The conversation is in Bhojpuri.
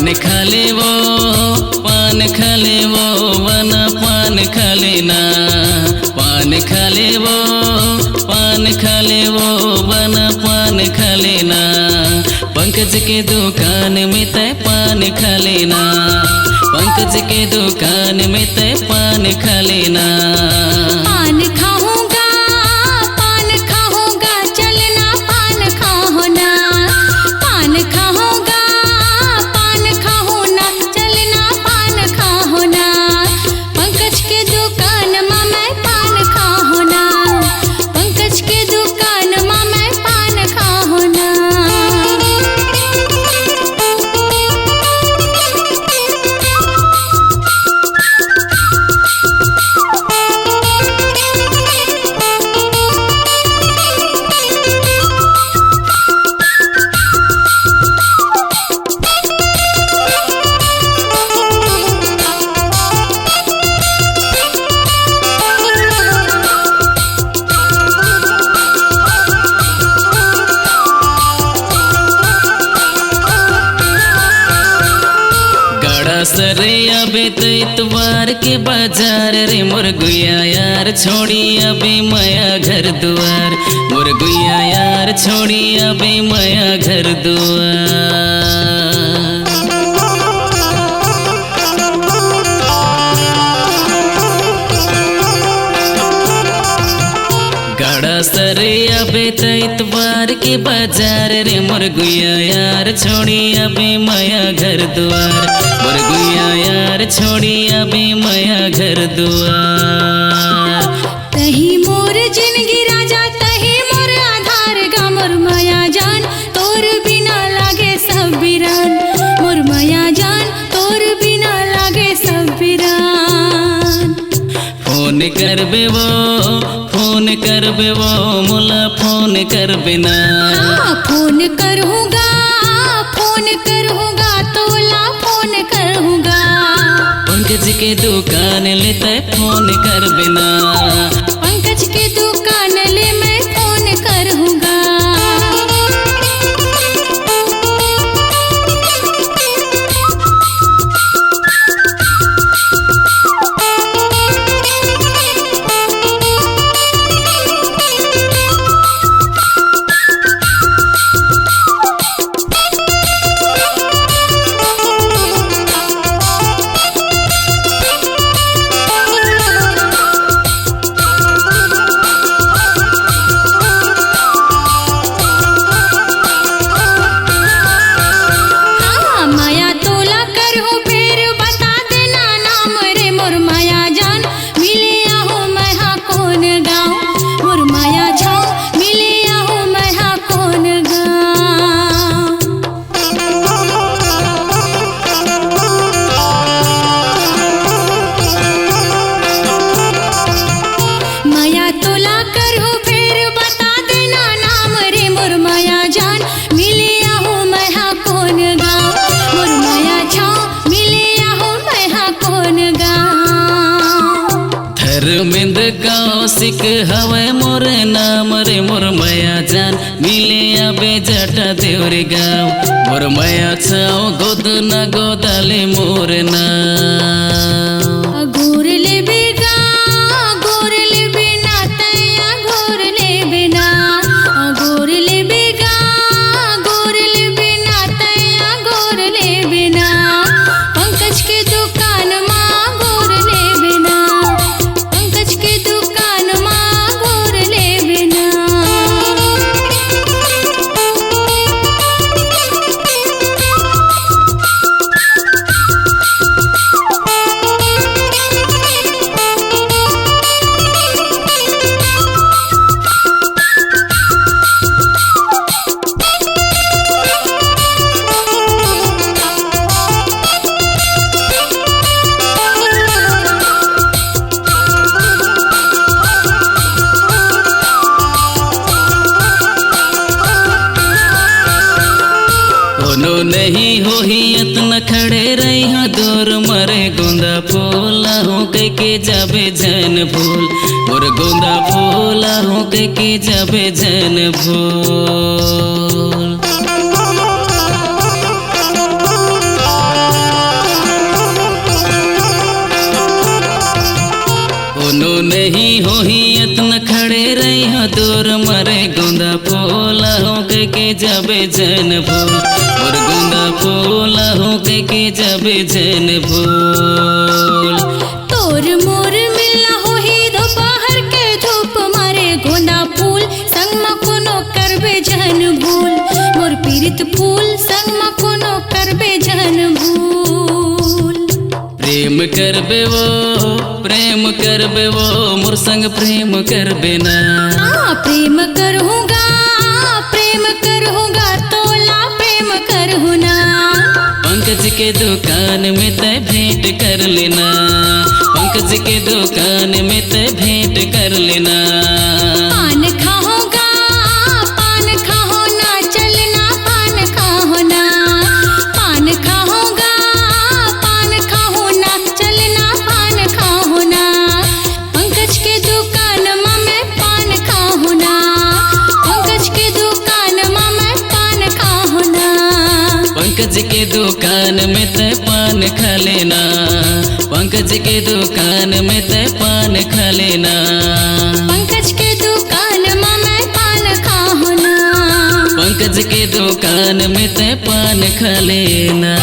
पान खाले वो वन पान खाले ना, पान खाले वो वन पान खाले ना। पंकज के दुकान में तय पान खाले ना, पंकज के दुकान में तय पान खाले ना। पान खाऊंगा चलना पान खाओ ना, पान खाऊंगा चलना पान खाओ ना। पंकज के दुकान में मैं पान खाओ ना, पंकज के दुकान में मैं पान खाओ ना। सरे अबे तो इतवार के बाजार रे मोर गुया यार छोड़ी अबे माया घर दुआर, मोर गुया यार छोड़ी अबे माया घर दुआर। गाड़ा सरे अबे तो इतवार के बाजार रे मोर गुया यार छोड़ी अबे माया घर दुआर, मोर गुया यार छोड़ी अबे माया घर दुआर। तही मोर जिंदगी राजा तही मोर आधार गा, मोर माया जान तोर बिना लागे सब बिरान, मोर माया जान तोर बिना लागे सब बिरान। फोन करबे वो मुला फोन करबे ना, फोन करूँगा तोला फोन करूँगा। पंकज के दुकान लेते फोन करबे ना, पंकज के दुकान ले मैं फोन करूँगा। धर्मेंद्र गाँव सिख हवे मोर नाम रे मोर माया जान मिले अबे जटा देवरे गाँव, मोर माया छाओ गोद न गोदाले मोर नाम। गोर ले बिना तैया गोर ले बिना, गोर ले बिना तैया गोर ले बिना। पंकज के दुकान माँ गोर ले बिना, पंकज के दुकान माँ गोर ले बिना। कोनो नहीं हो ही इतना खड़े रही हाँ दूर मरे गोंदा फूला हूँ के जाबे जन फूल, और गोंदा फूला हूँ के जाबे जन फूल। जाबे जन भूल मोर गुंदा फूल हो के जाबे जन भूल। तोर मोर मिलना हो ही दोपहर के धूप मारे गोंदा फूल संग मा कोनो करबे जन भूल मोर पीरित फूल संग मा कोनो करबे जन भूल। प्रेम करबे वो मोर संग प्रेम करबे ना। प्रेम करूँगा तोला प्रेम करहु ना। पंकज के दुकान में तय भेंट कर लेना पंकज के दुकान में तय भेंट कर लेना। पान खाओ ना चलना पान खाओ ना। पान खाओ ना चलना पान खाओ ना। पंकज के दुकान मा मैं पान खाओ ना। पंकज के दुकान मा मैं पान खाओ ना। पंकज के दुकान में तय पान खा लेना पंकज के दुकान में तय पान खा लेना। पंकज के दुकान मा मैं पान खाओ ना। पंकज के दुकान में तय पान खा लेना।